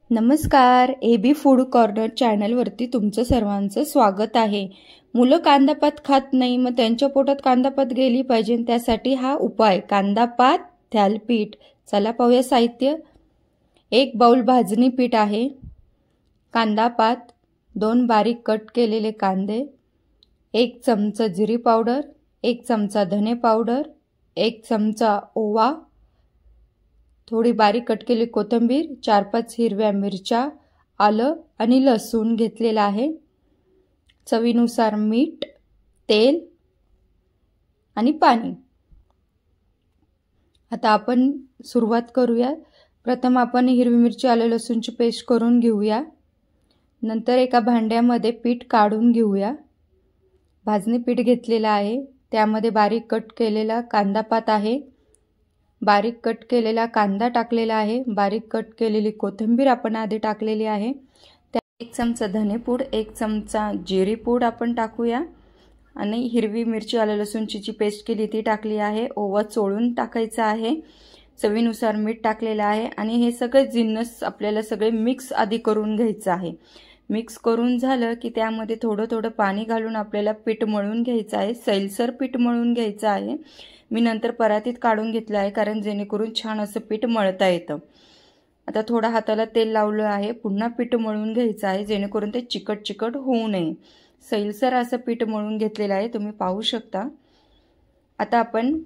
नमस्कार, AB food corner चॅनलवरती तुमचं सर्वांचं स्वागत आहे। मुलं कांदापात खात नाही, मग त्यांच्या पोटात कांदापात गेली पाहिजे, त्यासाठी हा उपाय कांदापात थालीपीठ। चला पाहूया साहित्य। 1 बाउल भाजणी पीठ आहे, कांदापात, 2 बारीक कट केलेले कांदे, 1 चमचा जिरी पावडर, 1 चमचा धने पावडर, 1 चमचा ओवा, थोडी बारीक कट केलेली कोथिंबीर, 4-5 हिरव्या मिरच्या, आलं आणि लसूण घेतलेला आहे, चवीनुसार मीठ, तेल आणि पाणी। आता आपण सुरुवात करूया। प्रथम आपण हिरवी मिरची आलं लसूणची पेस्ट करून घेऊया। नंतर एका भांड्यामध्ये पीठ काढून घेऊया। भाजणी पीठ घेतलेला आहे, त्यामध्ये बारीक कट केलेला कांदापात आहे, बारीक कट केलेला कांदा टाकलेला आहे, बारीक कट केलेली कोथिंबीर आपण आधी टाकलेली आहे, त्या 1 चमचा धनेपूड, 1 चमचा जिरी पूड आपण टाकूया आणि हिरवी मिरची आलं लसूणची जी पेस्ट केली ती टाकली आहे, ओवा चोळून टाकायचा आहे, चवीनुसार मीठ टाकलेलं आहे आणि हे सगळे जिन्नस आपल्याला सगळे मिक्स आधी करून घ्यायचं आहे। मिक्स करून झालं की त्यामध्ये थोडं थोडं पाणी घालून आपल्याला पीठ मळून घ्यायचं आहे, सैलसर पीठ मळून घ्यायचं आहे। मी नंतर परातीत काढून घेतलं आहे कारण जेणेकरून छान असं पीठ मळता येतं। आता थोडा हाताला तेल लावलं आहे, पुन्हा पीठ मळून घ्यायचं आहे जेणेकरून ते चिकट चिकट होऊ नये। सैलसर असं पीठ मळून घेतलेलं आहे, तुम्ही पाहू शकता। आता आपण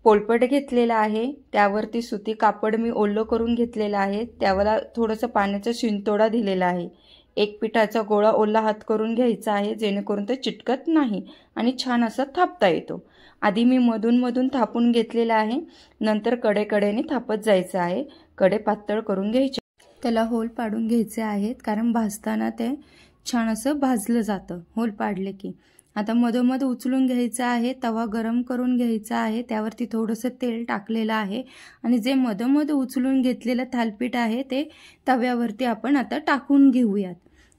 पोलपट घेतलेला आहे, त्यावरती सुती कापड मी ओलं करून घेतलेला आहे, त्यावर थोडंसं पाण्याचा शिंतोडा दिलेला आहे। एक पिठाचा गोळा ओला हात करून घ्यायचा आहे जेणेकरून ते चिटकत नाही आणि छान असं थापता येतो। आधी मी मधून मधून थापून घेतलेला आहे, नंतर कडेकडेने थापत जायचं आहे, कडे पातळ करून घ्यायचे, त्याला होल पाडून घ्यायचे आहेत कारण भाजताना ते छान असं भाजलं जातं होल पाडले की। आता मधोमध उचलून घ्यायचं आहे, तवा गरम करून घ्यायचा आहे, त्यावरती थोडंसं तेल टाकलेलं आहे आणि जे मधोमध उचलून घेतलेलं थालीपीठ आहे ते तव्यावरती आपण आता टाकून घेऊयात।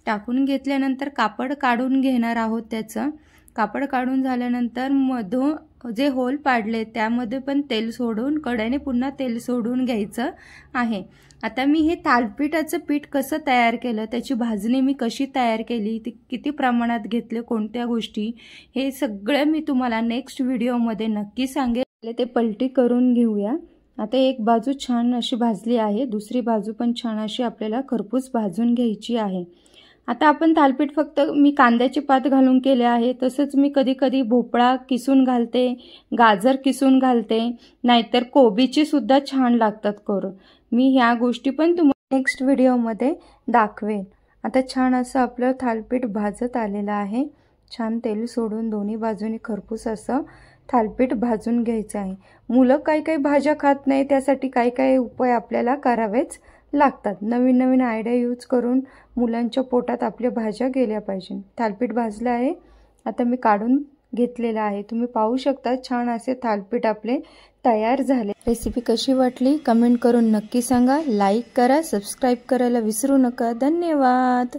टाकून घेतल्यानंतर कापड काढून घेणार आहोत, त्याचं कापड काढून झाल्यानंतर मधून जे होल पाडले त्यामध्ये पण तेल सोडून कडेने पुन्हा तेल सोडून घ्यायचं आहे। आता मी हे थालीपीठाचं पीठ कसं तयार केलं, त्याची भाजणी मी कशी तयार केली, ती किती प्रमाणात घेतले, कोणत्या गोष्टी, हे सगळं मी तुम्हाला नेक्स्ट व्हिडिओमध्ये नक्की सांगेल। ते पलटी करून घेऊया। आता एक बाजू छान अशी भाजली आहे, दुसरी बाजू पण छान अशी आपल्याला खरपूस भाजून घ्यायची आहे। आता आपण थालीपीठ फक्त मी कांद्याचे पात घालून केले आहे, तसंच मी कधी कधी भोपळा किसून घालते, गाजर किसून घालते, नाहीतर कोबीची सुद्धा छान लागतात करून। मी ह्या गोष्टी पण तुम्हाला नेक्स्ट व्हिडिओमध्ये दाखवेन। आता छान असं आपलं थालीपीठ भाजत आलेलं आहे, छान तेल सोडून दोन्ही बाजूनी खरपूस असं थालीपीठ भाजून घ्यायचं आहे। मुलं काही भाज्या खात नाही, त्यासाठी काही उपाय आपल्याला करावेच लागतात। नवीन नवीन आयडिया यूज करून मुलांच्या पोटात आपल्या भाज्या गेल्या पाहिजे। थालीपीठ भाजलं आहे, आता मी काढून घेतलेलं आहे, तुम्ही पाहू शकता छान असे थालीपीठ आपले तयार झाले। रेसिपी कशी वाटली कमेंट करून नक्की सांगा, लाईक करा, सबस्क्राईब करायला विसरू नका। धन्यवाद।